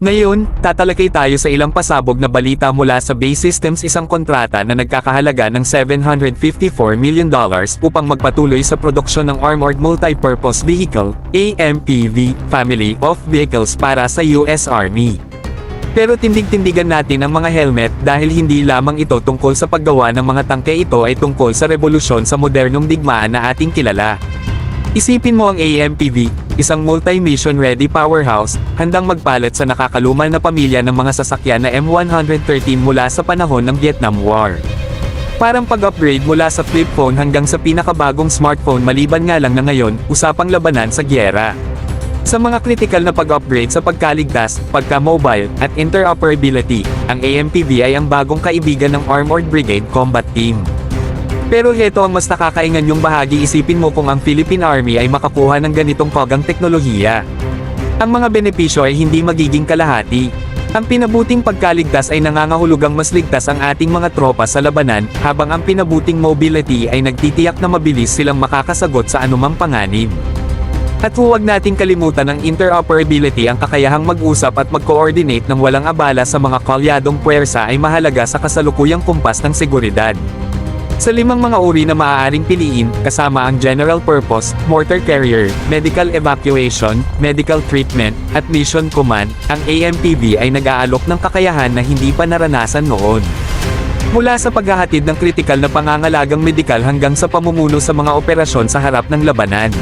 Ngayon, tatalakay tayo sa ilang pasabog na balita mula sa BAE Systems, isang kontrata na nagkakahalaga ng $754 million upang magpatuloy sa produksyon ng Armored Multi-Purpose Vehicle, AMPV, family of vehicles para sa US Army. Pero tindig-tindigan natin ang mga helmet dahil hindi lamang ito tungkol sa paggawa ng mga tangke, ito ay tungkol sa revolusyon sa modernong digmaan na ating kilala. Isipin mo ang AMPV, isang multi-mission ready powerhouse, handang magpalit sa nakakalumal na pamilya ng mga sasakyan na M113 mula sa panahon ng Vietnam War. Parang pag-upgrade mula sa flip phone hanggang sa pinakabagong smartphone, maliban nga lang na ngayon, usapang labanan sa gyera. Sa mga critical na pag-upgrade sa pagkaligtas, pagka-mobile, at interoperability, ang AMPV ay ang bagong kaibigan ng Armored Brigade Combat Team. Pero heto ang mas nakakaingan yung bahagi, isipin mo kung ang Philippine Army ay makakuha ng ganitong kagang teknolohiya. Ang mga benepisyo ay hindi magiging kalahati. Ang pinabuting pagkaligtas ay nangangahulugang mas ligtas ang ating mga tropa sa labanan, habang ang pinabuting mobility ay nagtitiyak na mabilis silang makakasagot sa anumang panganib. At huwag nating kalimutan ang interoperability, ang kakayahang mag-usap at mag-coordinate ng walang abala sa mga kalyadong puwersa ay mahalaga sa kasalukuyang kumpas ng seguridad. Sa limang mga uri na maaaring piliin, kasama ang General Purpose, Mortar Carrier, Medical Evacuation, Medical Treatment, at Mission Command, ang AMPV ay nag-aalok ng kakayahan na hindi pa naranasan noon. Mula sa paghahatid ng kritikal na pangangalagang medikal hanggang sa pamumuno sa mga operasyon sa harap ng labanan.